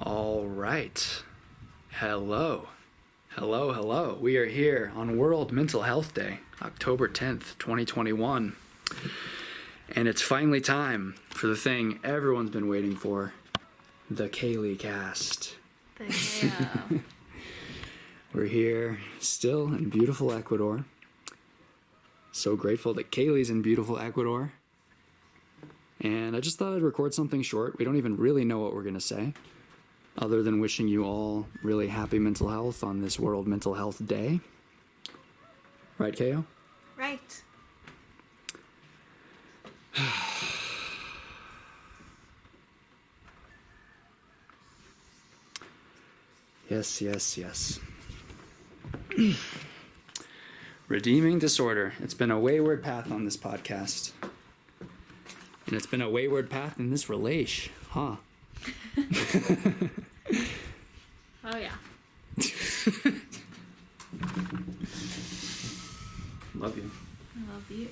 All right. Hello. Hello. We are here on World Mental Health Day, October 10th, 2021. And it's finally time for the thing everyone's been waiting for, the Kaylee cast. We're here still in beautiful Ecuador. So grateful that Kaylee's in beautiful Ecuador. And I just thought I'd record something short. We don't even really know what we're going to say, other than wishing you all really happy mental health on this World Mental Health Day. Right, Kayo? Right. Yes. Redeeming disorder. It's been a wayward path on this podcast. And it's been a wayward path in this relation, huh? Oh, yeah. Love you. I love you.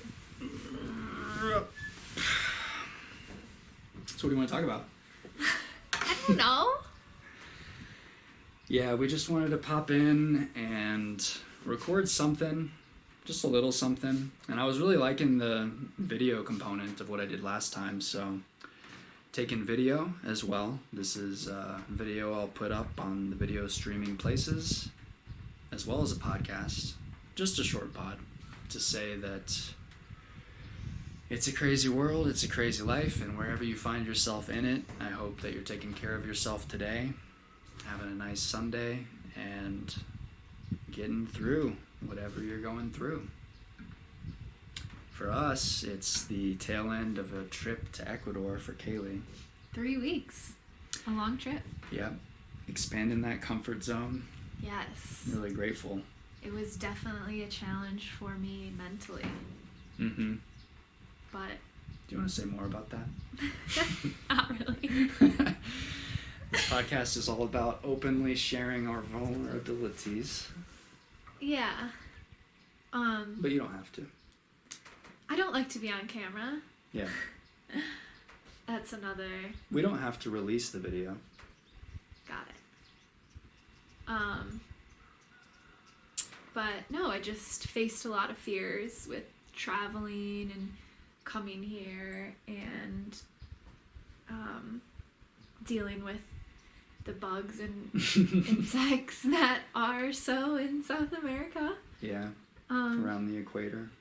So what do you want to talk about? I don't know. Yeah, we just wanted to pop in and record something. Just a little something. And I was really liking the video component of what I did last time, so taking video as well. This is a video I'll put up on the video streaming places, as well as a podcast. Just a short pod to say that it's a crazy world, it's a crazy life, and wherever you find yourself in it, I hope that you're taking care of yourself today, having a nice Sunday, and getting through whatever you're going through. For us, it's the tail end of a trip to Ecuador for Kaylee. 3 weeks. A long trip. Yep. Expanding that comfort zone. Yes. Really grateful. It was definitely a challenge for me mentally. Mm-hmm. But... Do you want to say more about that? Not really. This podcast is all about openly sharing our vulnerabilities. Yeah. But you don't have to. I don't like to be on camera. Yeah. That's another... We don't have to release the video. Got it. But no, I just faced a lot of fears with traveling and coming here and dealing with the bugs and insects that are so in South America. Yeah. Around the equator.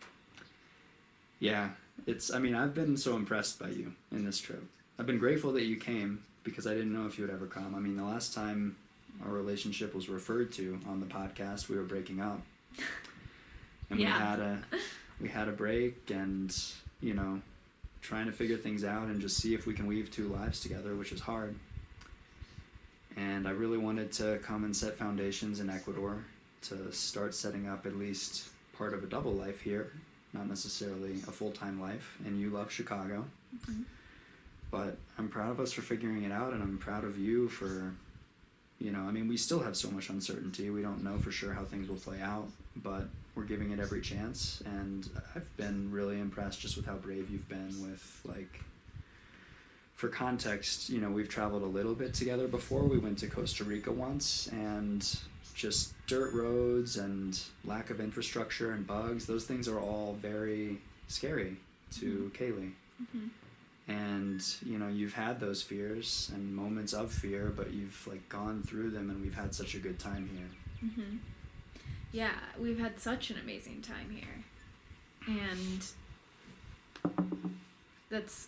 Yeah. I've been so impressed by you in this trip. I've been grateful that you came because I didn't know if you would ever come. I mean, the last time our relationship was referred to on the podcast, we were breaking up. And yeah. we had a break and, trying to figure things out and just see if we can weave two lives together, which is hard. And I really wanted to come and set foundations in Ecuador to start setting up at least part of a double life here, not necessarily a full-time life. And you love Chicago. Mm-hmm. But I'm proud of us for figuring it out, and I'm proud of you for, we still have so much uncertainty. We don't know for sure how things will play out, but we're giving it every chance. And I've been really impressed just with how brave you've been with, for context, we've traveled a little bit together before. We went to Costa Rica once, and just dirt roads and lack of infrastructure and bugs, those things are all very scary to Kaylee. Mm-hmm. And, you've had those fears and moments of fear, but you've, gone through them, and we've had such a good time here. Mm-hmm. Yeah, we've had such an amazing time here. And that's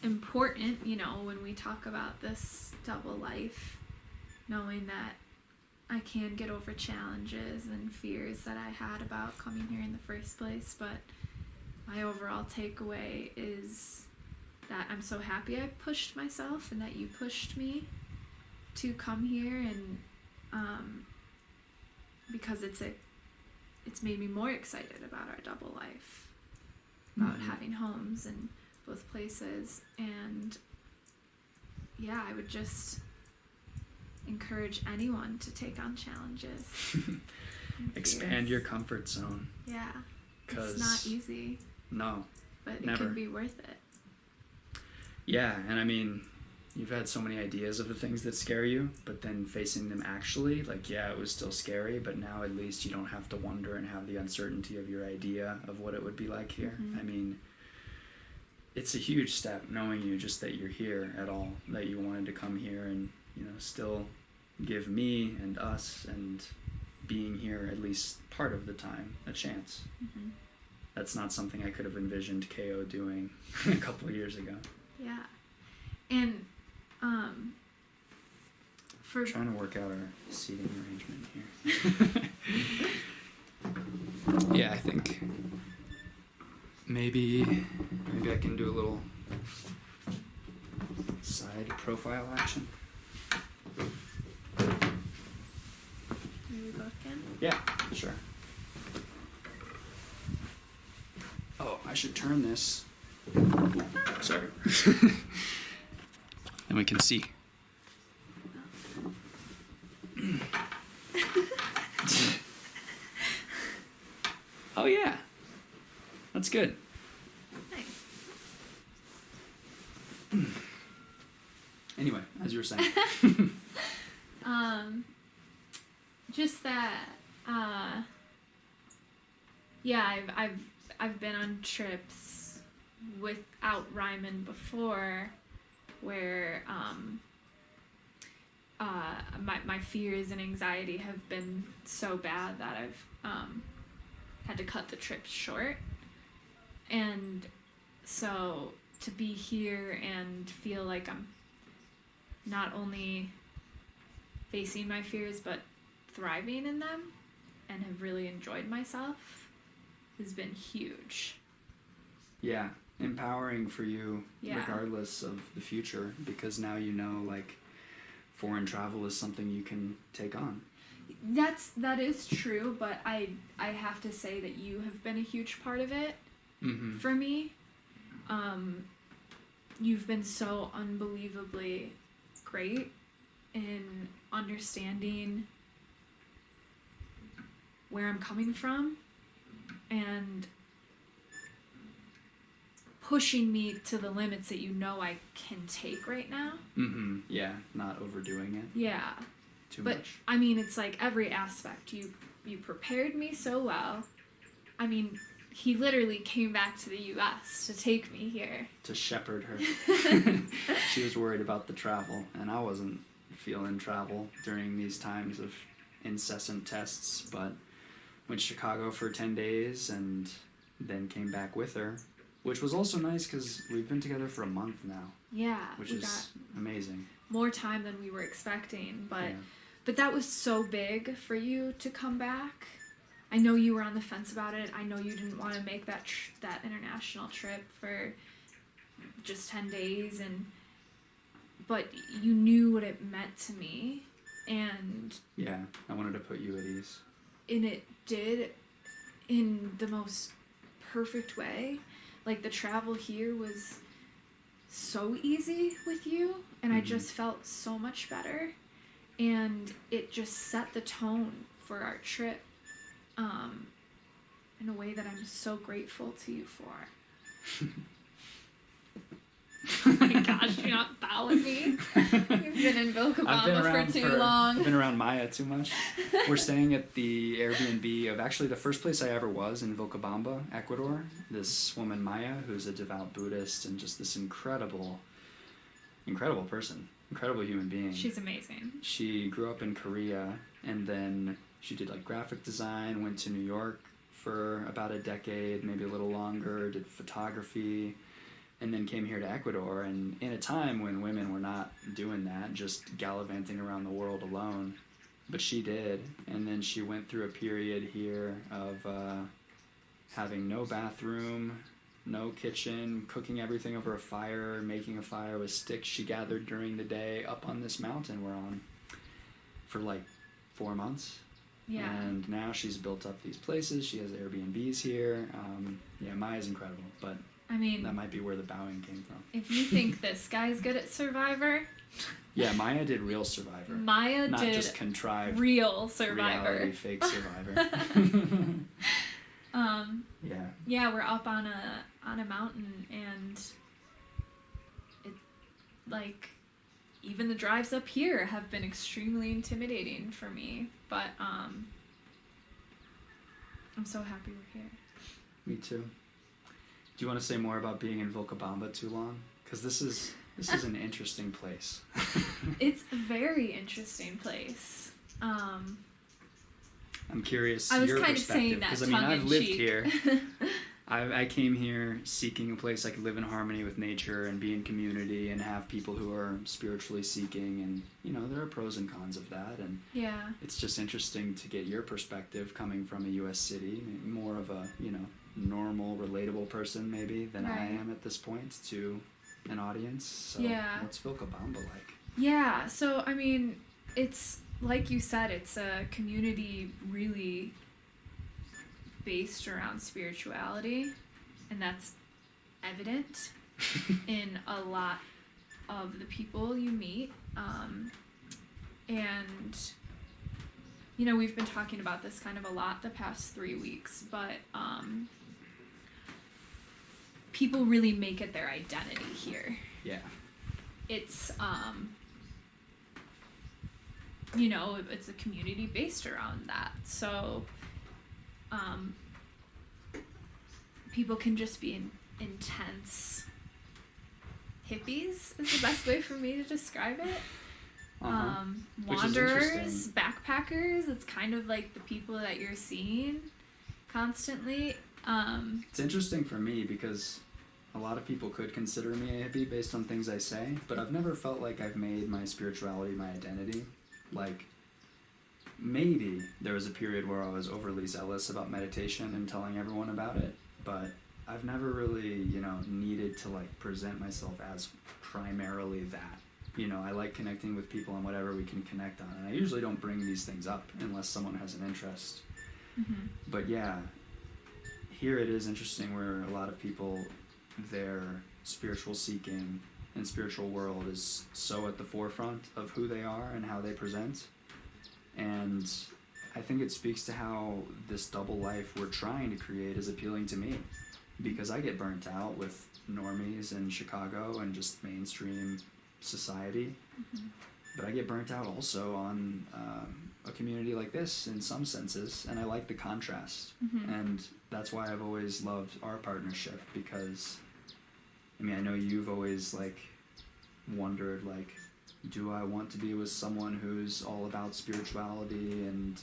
important, when we talk about this double life, knowing that I can get over challenges and fears that I had about coming here in the first place, but my overall takeaway is that I'm so happy I pushed myself and that you pushed me to come here, and because it's made me more excited about our double life, about having homes in both places. And yeah, I would just encourage anyone to take on challenges. Expand your comfort zone. Yeah, it's not easy. No, but it never. can be worth it. Yeah, and you've had so many ideas of the things that scare you, but then facing them actually, like, yeah, it was still scary, but now at least you don't have to wonder and have the uncertainty of your idea of what it would be like here. Mm-hmm. I mean, it's a huge step knowing you just that you're here at all, that you wanted to come here and, you know, still give me and us and being here at least part of the time a chance. Mm-hmm. That's not something I could have envisioned KO doing a couple of years ago. Yeah. And for Trying to work out our seating arrangement here. Yeah, I think maybe I can do a little side profile action. maybe both can. Yeah, sure. Oh, I should turn this. Sorry. And we can see. Oh yeah, that's good. Nice. Anyway, as you were saying. Just that. Yeah, I've been on trips without Ryman before, where my fears and anxiety have been so bad that I've had to cut the trip short. And so to be here and feel like I'm not only facing my fears but thriving in them and have really enjoyed myself has been huge. Yeah, empowering for you Yeah. regardless of the future, because now you know, like, foreign travel is something you can take on. That is true, but I have to say that you have been a huge part of it. Mm-hmm. For me. You've been so unbelievably great in understanding where I'm coming from and pushing me to the limits that you know I can take right now. Mm-hmm. Yeah, not overdoing it Yeah. too But, much. I mean, it's like every aspect. You prepared me so well. I mean, he literally came back to the U.S. to take me here. To shepherd her. She was worried about the travel, and I wasn't feeling travel during these times of incessant tests, but went to Chicago for 10 days and then came back with her, which was also nice because we've been together for a month now, Yeah. which we is got amazing. more time than we were expecting, but Yeah. but that was so big for you to come back. I know you were on the fence about it. I know you didn't want to make that that international trip for just 10 days, but you knew what it meant to me, and Yeah, I wanted to put you at ease. it did in the most perfect way. Like, the travel here was so easy with you, and I just felt so much better, and it just set the tone for our trip in a way that I'm so grateful to you for. Oh my gosh, you're not following me? You've been in Vilcabamba for too long. I've been around Maya too much. We're staying at the Airbnb of actually the first place I ever was in Vilcabamba, Ecuador. This woman Maya, who's a devout Buddhist and just this incredible person, incredible human being. She's amazing. She grew up in Korea, and then she did like graphic design, went to New York for about a decade, maybe a little longer, did photography, and then came here to Ecuador. And in a time when women were not doing that, just gallivanting around the world alone, but she did. And then she went through a period here of having no bathroom, no kitchen, cooking everything over a fire, making a fire with sticks she gathered during the day up on this mountain we're on for like 4 months. Yeah. And now she's built up these places. She has Airbnbs here. Yeah, Maya's incredible, but I mean, that might be where the bowing came from. if you think this guy's good at Survivor, Yeah, Maya did real Survivor. Maya not did just contrived real Survivor. reality fake Survivor. Yeah. Yeah, we're up on a mountain, and it, like, even the drives up here have been extremely intimidating for me. But I'm so happy we're here. Me too. Do you want to say more about being in Vilcabamba too long? Because this is an interesting place. It's a very interesting place. I'm curious I was your kind of saying perspective, that because I've lived tongue-in-cheek. here. I came here seeking a place I could live in harmony with nature and be in community and have people who are spiritually seeking, and there are pros and cons of that, and Yeah. it's just interesting to get your perspective coming from a U.S. city, more of a normal, relatable person maybe than I Right. am at this point, to an audience. So Yeah. what's Vilcabamba like? Yeah, so I mean, it's like you said, it's a community really based around spirituality, and that's evident in a lot of the people you meet. And we've been talking about this kind of a lot the past 3 weeks, but people really make it their identity here. Yeah. It's it's a community based around that. So people can just be intense hippies is the best way for me to describe it. Wanderers, backpackers, it's kind of like the people that you're seeing constantly. It's interesting for me because a lot of people could consider me a hippie based on things I say, but I've never felt like I've made my spirituality my identity. Like, maybe there was a period where I was overly zealous about meditation and telling everyone about it, but I've never really, needed to, present myself as primarily that. I like connecting with people on whatever we can connect on, and I usually don't bring these things up unless someone has an interest. Mm-hmm. But yeah, here it is interesting where a lot of people, their spiritual seeking and spiritual world is so at the forefront of who they are and how they present. And I think it speaks to how this double life we're trying to create is appealing to me, because I get burnt out with normies in Chicago and just mainstream society. Mm-hmm. But I get burnt out also on a community like this in some senses, and I like the contrast. Mm-hmm. And that's why I've always loved our partnership, because I know you've always wondered do I want to be with someone who's all about spirituality and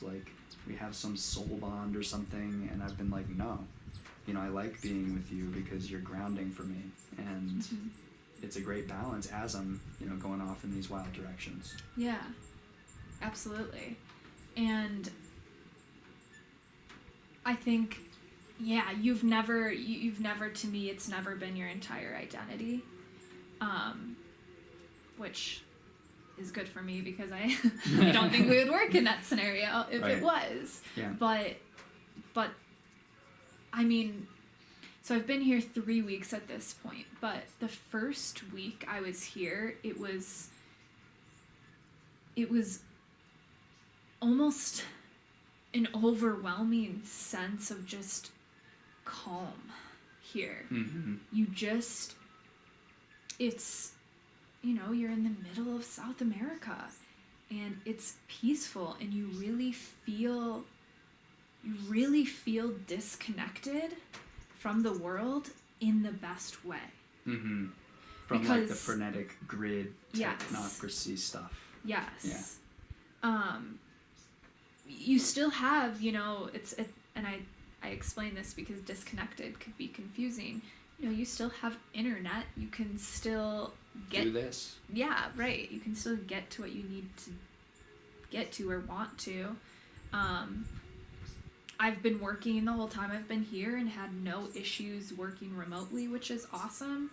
we have some soul bond or something, and I've been no, I like being with you because you're grounding for me, and Mm-hmm. it's a great balance as I'm going off in these wild directions. Yeah, absolutely. And I think, you've never, to me, it's never been your entire identity, which is good for me because I don't think we would work in that scenario if Right. it was. Yeah. But so I've been here 3 weeks at this point, but the first week I was here, it was almost an overwhelming sense of just calm here. Mm-hmm. It's, you're in the middle of South America, and it's peaceful, and you really feel disconnected from the world in the best way. Mm-hmm. From Because- the frenetic grid Yes. technocracy stuff. Yes. You still have, and I explain this because disconnected could be confusing. You still have internet. You can still get... Do this. Yeah, right. You can still get to what you need to get to or want to. I've been working the whole time I've been here and had no issues working remotely, which is awesome.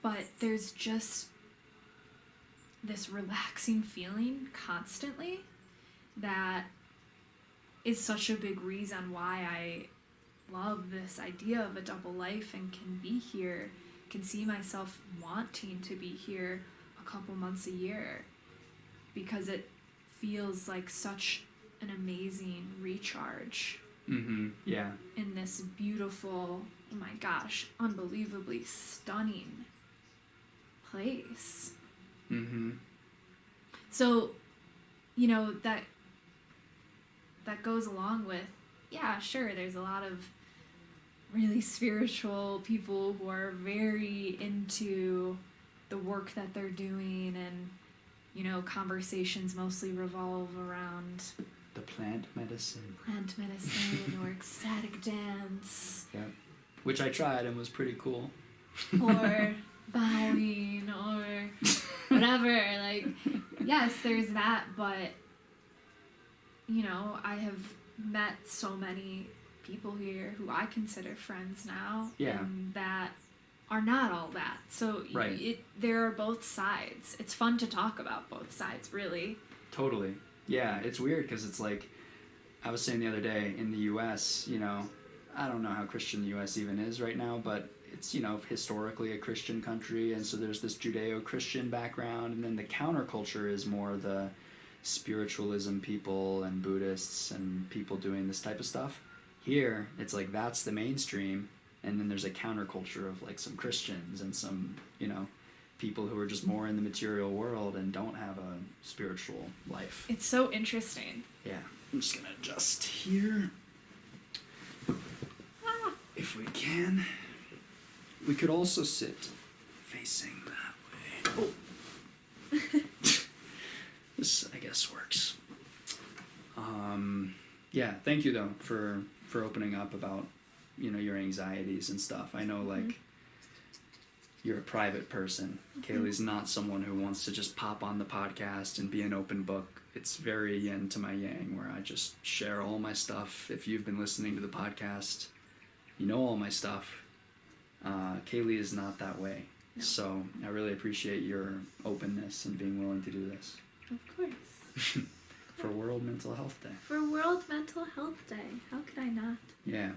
But there's just this relaxing feeling constantly that is such a big reason why I love this idea of a double life and can be here, can see myself wanting to be here a couple months a year, because it feels like such an amazing recharge. Mm-hmm. Yeah. In this beautiful, oh my gosh, unbelievably stunning place. Mm-hmm. So, that goes along with, yeah, sure, there's a lot of really spiritual people who are very into the work that they're doing, and conversations mostly revolve around the plant medicine or ecstatic dance, yeah, which I tried and was pretty cool, or bowing, or whatever. Like, yes, there's that, but I have met so many people here who I consider friends now, and that are not all that. So right. There are both sides. It's fun to talk about both sides, really. Totally. Yeah, it's weird because it's like, I was saying the other day, in the U.S., I don't know how Christian the U.S. even is right now, but it's, historically a Christian country, and so there's this Judeo-Christian background, and then the counterculture is more the spiritualism people and Buddhists and people doing this type of stuff. Here, it's like that's the mainstream, and then there's a counterculture of like some Christians and some, people who are just more in the material world and don't have a spiritual life. It's so interesting. Yeah. I'm just going to adjust here. If we can. We could also sit facing that way. Oh. This, I guess, works. Yeah, thank you, though, for opening up about, your anxieties and stuff. I know, like, you're a private person. Kaylee's not someone who wants to just pop on the podcast and be an open book. It's very yin to my yang, where I just share all my stuff. If you've been listening to the podcast, you know all my stuff. Kaylee is not that way. No. So I really appreciate your openness and being willing to do this. Of course. For World Mental Health Day. For World Mental Health Day. How could I not? Yeah.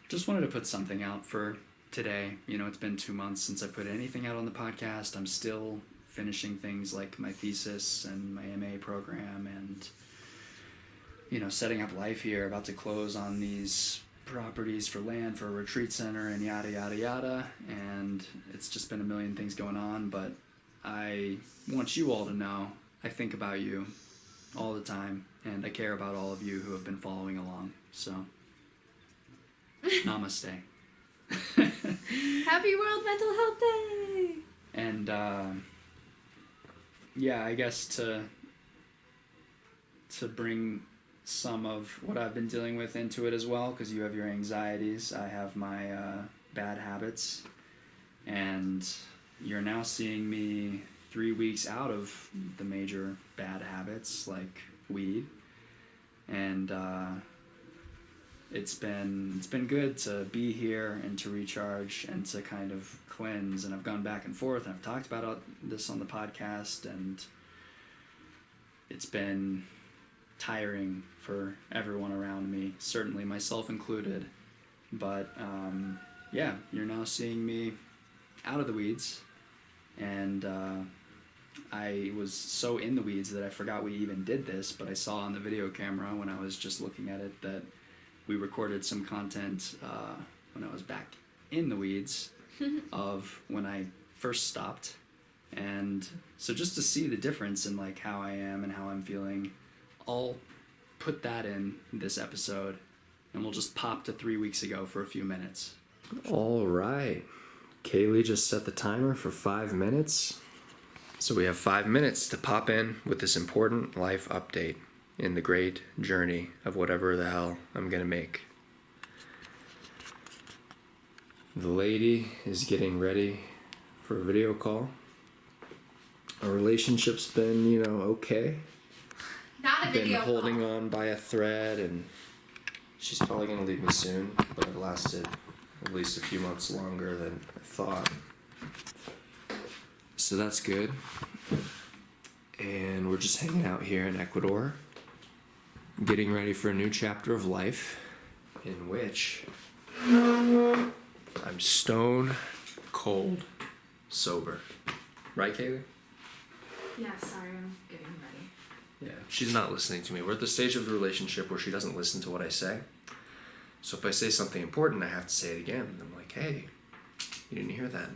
Just wanted to put something out for today. It's been 2 months since I put anything out on the podcast. I'm still finishing things like my thesis and my MA program and, setting up life here, about to close on these properties for land for a retreat center and yada, yada, yada. And it's just been a million things going on, but I want you all to know I think about you all the time, and I care about all of you who have been following along. So, namaste. Happy World Mental Health Day! And, yeah, I guess to bring some of what I've been dealing with into it as well, because you have your anxieties, I have my bad habits, and you're now seeing me 3 weeks out of the major bad habits like weed, and it's been good to be here and to recharge and to kind of cleanse. And I've gone back and forth, and I've talked about this on the podcast, and it's been tiring for everyone around me, certainly myself included. But yeah, you're now seeing me out of the weeds, and I was so in the weeds that I forgot we even did this, but I saw on the video camera when I was just looking at it that we recorded some content when I was back in the weeds of when I first stopped. And so just to see the difference in like how I am and how I'm feeling, I'll put that in this episode, and we'll just pop to 3 weeks ago for a few minutes. All right. Kaylee just set the timer for 5 minutes. So we have 5 minutes to pop in with this important life update in the great journey of whatever the hell I'm going to make. The lady is getting ready for a video call. Our relationship's been, okay. Not a video call. Been holding on by a thread, and she's probably going to leave me soon, but I've lasted at least a few months longer than I thought. So that's good. And we're just hanging out here in Ecuador, getting ready for a new chapter of life in which I'm stone cold sober. Right, Kaylee? Yeah, sorry, I'm getting ready. Yeah, she's not listening to me. We're at the stage of the relationship where she doesn't listen to what I say. So if I say something important, I have to say it again. I'm like, hey, you didn't hear that.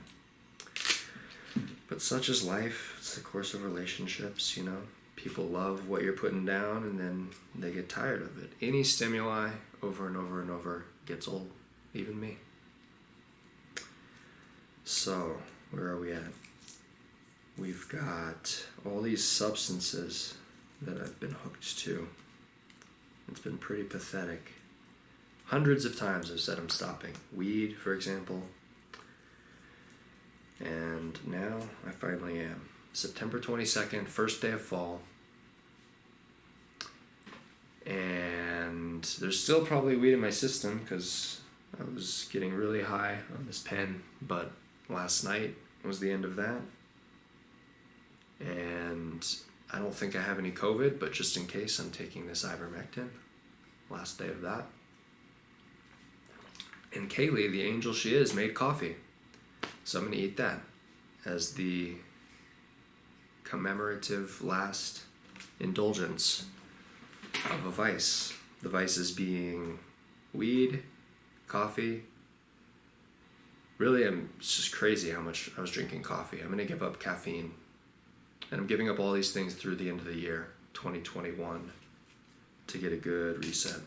But But such is life. It's the course of relationships, you know. People love what you're putting down, and then they get tired of it. Any stimuli over and over and over gets old, even me. So, where are we at? We've got all these substances that I've been hooked to. It's been pretty pathetic. Hundreds of times I've said I'm stopping. Weed, for example. And now I finally am. September 22nd, first day of fall. And there's still probably weed in my system because I was getting really high on this pen. But last night was the end of that. And I don't think I have any COVID, but just in case, I'm taking this ivermectin. Last day of that. And Kaylee, the angel she is, made coffee. So I'm going to eat that as the commemorative last indulgence of a vice. The vices being weed, coffee. Really, it's just crazy how much I was drinking coffee. I'm going to give up caffeine. And I'm giving up all these things through the end of the year, 2021, to get a good reset.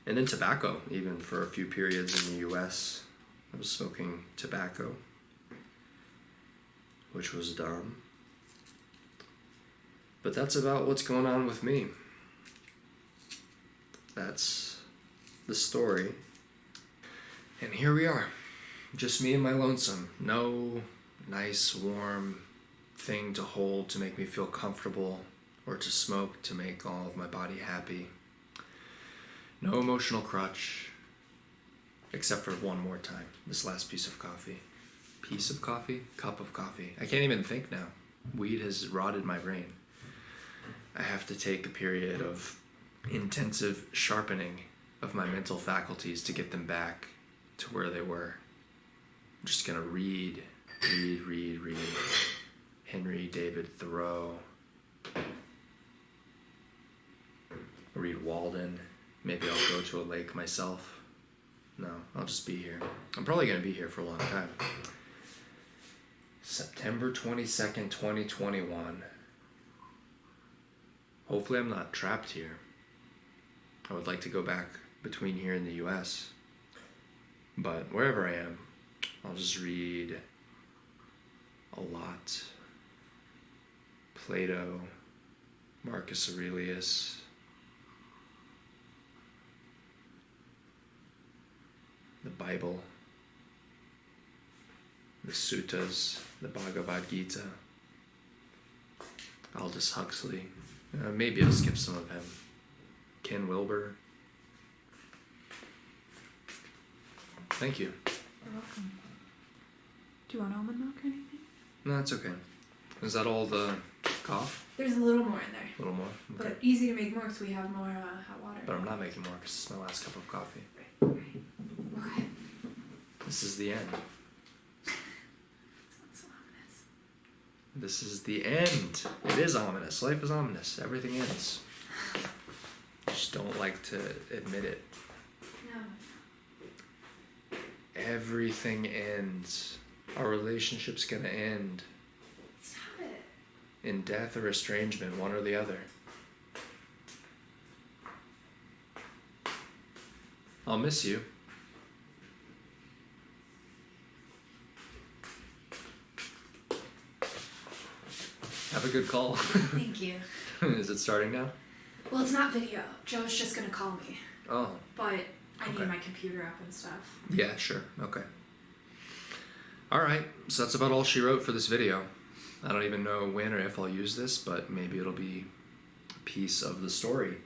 And then tobacco, even for a few periods in the US. I was smoking tobacco, which was dumb. But that's about what's going on with me. That's the story. And here we are, just me and my lonesome. No nice, warm thing to hold to make me feel comfortable, or to smoke to make all of my body happy. No emotional crutch, except for one more time, this last piece of coffee. Piece of coffee? Cup of coffee. I can't even think now. Weed has rotted my brain. I have to take a period of intensive sharpening of my mental faculties to get them back to where they were. I'm just gonna read. Henry David Thoreau. Read Walden. Maybe I'll go to a lake myself. No, I'll just be here. I'm probably going to be here for a long time. September 22nd, 2021. Hopefully I'm not trapped here. I would like to go back between here and the US. But wherever I am, I'll just read a lot. Plato, Marcus Aurelius, the Bible, the Suttas, the Bhagavad Gita, Aldous Huxley. Maybe I'll skip some of him. Ken Wilber. Thank you. You're welcome. Do you want almond milk or anything? No, it's okay. Is that all the cough? There's a little more in there. A little more? Okay. But easy to make more because we have more hot water. But I'm not making more because it's my last cup of coffee. Right. Okay. This is the end. Sounds so ominous. This is the end. It is ominous. Life is ominous. Everything ends. I just don't like to admit it. No. Everything ends. Our relationship's gonna end. Stop it. In death or estrangement, one or the other. I'll miss you. Have a good call. Thank you. Is it starting now? Well, it's not video. Joe's just gonna call me. Oh. But I Okay. need my computer up and stuff. Yeah, sure. Okay. Alright, so that's about all she wrote for this video. I don't even know when or if I'll use this, but maybe it'll be a piece of the story.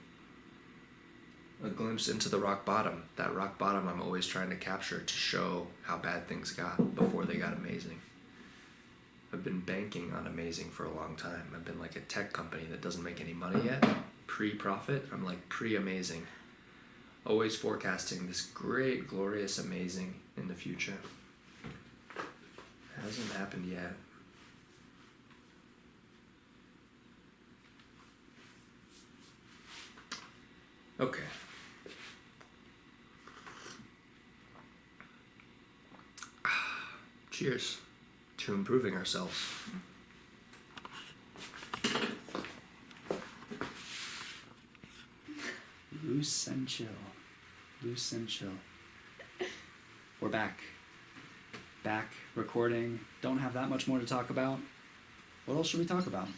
A glimpse into the rock bottom. That rock bottom I'm always trying to capture to show how bad things got before they got amazing. I've been banking on amazing for a long time. I've been like a tech company that doesn't make any money yet. Pre-profit, I'm like pre-amazing. Always forecasting this great, glorious, amazing in the future. Hasn't happened yet. Okay. Cheers. to improving ourselves. Loose and chill. Loose and chill. We're back. Back, recording. Don't have that much more to talk about. What else should we talk about?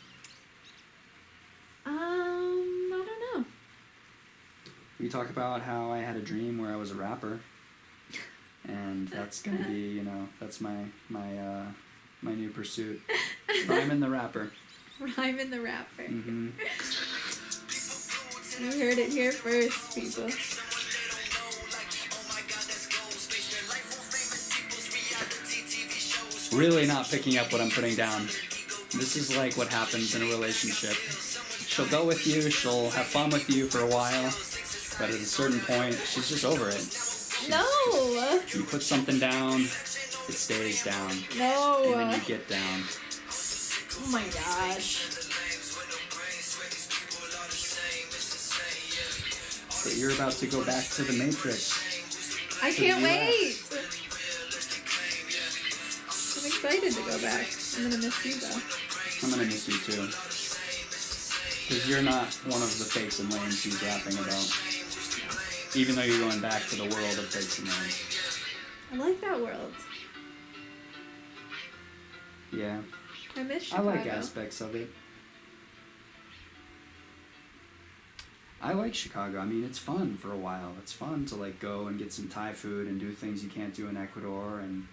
I don't know. We talk about how I had a dream where I was a rapper. And that's gonna be, you know, that's my new pursuit. Rhyme the rapper. Rhyme the rapper. Mm-hmm. You heard it here first, people. Really not picking up what I'm putting down. This is like what happens in a relationship. She'll go with you, she'll have fun with you for a while, but at a certain point, she's just over it. No! You put something down, it stays down. No! And then you get down. Oh my gosh. But you're about to go back to the Matrix. I can't wait! I'm excited to go back. I'm gonna miss you though. I'm gonna miss you too. Because you're not one of the fakes and lanes he's rapping about. Even though you're going back to the world of fakes and lanes. I like that world. Yeah. I miss Chicago. I like aspects of it. I like Chicago. I mean, it's fun for a while. It's fun to like go and get some Thai food and do things you can't do in Ecuador, and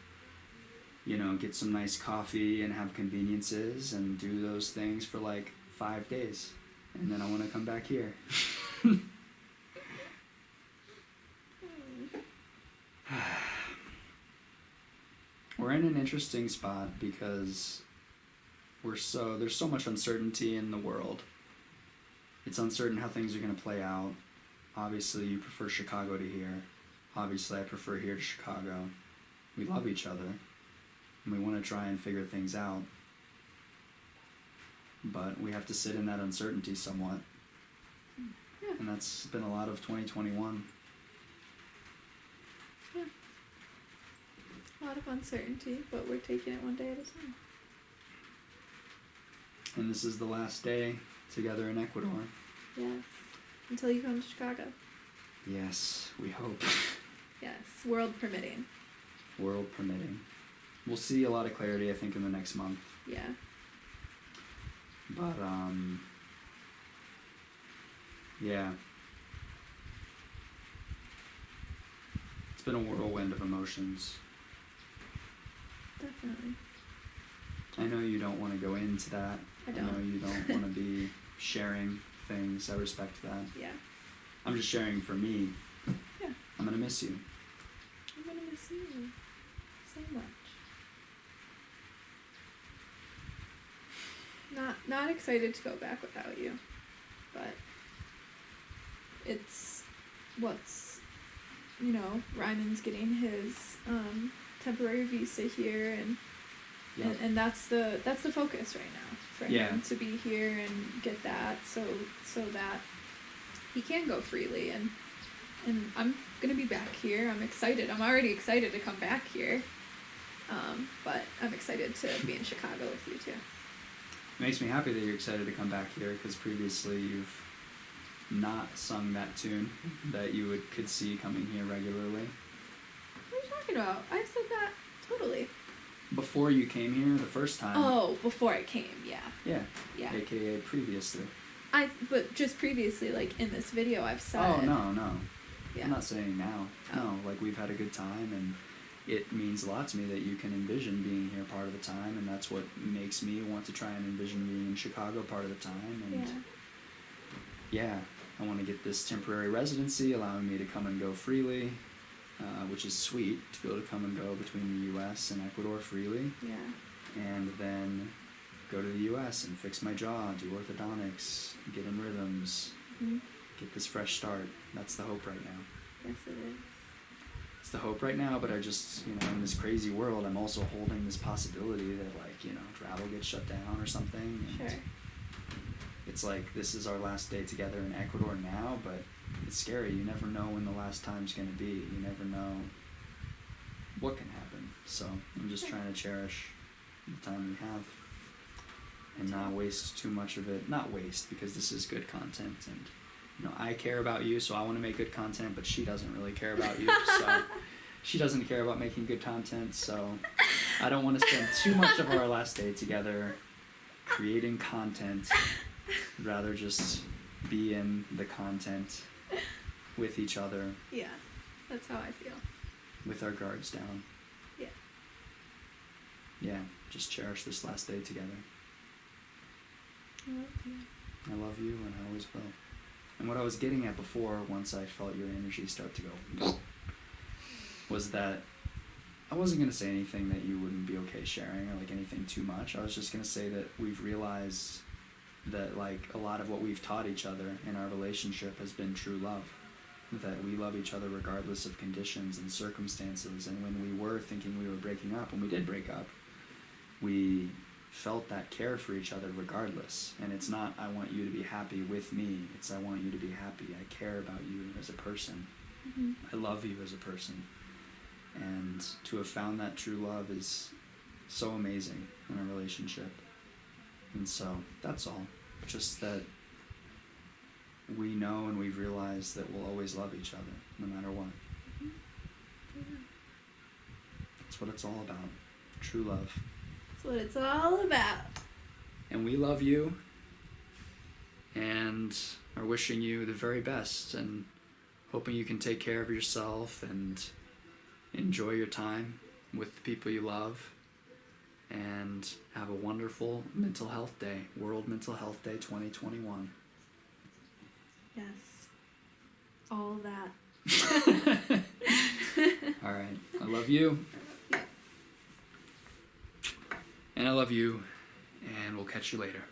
you know, get some nice coffee and have conveniences and do those things for like 5 days. And then I want to come back here. We're in an interesting spot because there's so much uncertainty in the world. It's uncertain how things are going to play out. Obviously, you prefer Chicago to here. Obviously, I prefer here to Chicago. We love each other, and we want to try and figure things out. But we have to sit in that uncertainty somewhat. Yeah. And that's been a lot of 2021. Yeah. A lot of uncertainty, but we're taking it one day at a time. And this is the last day together in Ecuador. Yes. Until you come to Chicago. Yes, we hope. Yes. World permitting. World permitting. We'll see a lot of clarity, I think, in the next month. Yeah. But, yeah. It's been a whirlwind of emotions. Definitely. I know you don't want to go into that. I don't. know you don't want to be sharing things. I respect that. Yeah. I'm just sharing for me. Yeah. I'm going to miss you. I'm gonna miss you so much. Not excited to go back without you, but it's what's, you know, Ryman's getting his temporary visa here, and Yep. and that's the focus right now for Yeah. him to be here and get that so that he can go freely, and I'm gonna be back here. I'm excited. I'm already excited to come back here, but I'm excited to be in Chicago with you too. It makes me happy that you're excited to come back here, because previously you've not sung that tune that you could see coming here regularly. What are you talking about? I said that totally. Before you came here the first time. Oh, before I came, yeah. Yeah. Yeah. AKA previously. But just previously, like in this video, I've said. Oh, no. Yeah. I'm not saying now. Oh. No, like we've had a good time, and it means a lot to me that you can envision being here part of the time, and that's what makes me want to try and envision being in Chicago part of the time. And yeah, I want to get this temporary residency, allowing me to come and go freely, which is sweet, to be able to come and go between the U.S. and Ecuador freely. Yeah. And then go to the U.S. and fix my jaw, do orthodontics, get in rhythms, Mm-hmm. get this fresh start. That's the hope right now. Yes, it is. It's the hope right now, but I just, you know, in this crazy world, I'm also holding this possibility that, like, you know, travel gets shut down or something. And Sure. it's like, this is our last day together in Ecuador now, but it's scary. You never know when the last time's going to be. You never know what can happen. So I'm just trying to cherish the time we have, and not waste too much of it. Not waste, because this is good content, and you know, I care about you, so I want to make good content, but she doesn't really care about you, so she doesn't care about making good content, so I don't want to spend too much of our last day together creating content. I'd rather just be in the content with each other. Yeah, that's how I feel. With our guards down. Yeah. Yeah, just cherish this last day together. I love you. I love you, and I always will. And what I was getting at before, once I felt your energy start to go, was that I wasn't going to say anything that you wouldn't be okay sharing, or like anything too much. I was just going to say that we've realized that like a lot of what we've taught each other in our relationship has been true love. That we love each other regardless of conditions and circumstances. And when we were thinking we were breaking up, when we did break up, we felt that care for each other regardless. And it's not, I want you to be happy with me. It's, I want you to be happy. I care about you as a person. Mm-hmm. I love you as a person. And to have found that true love is so amazing in a relationship. And so that's all. Just that we know and we've realized that we'll always love each other, no matter what. Mm-hmm. Yeah. That's what it's all about. True love. That's what it's all about. And we love you and are wishing you the very best and hoping you can take care of yourself and enjoy your time with the people you love and have a wonderful Mental Health Day, World Mental Health Day 2021. Yes. All that. All right. I love you. And I love you. And we'll catch you later.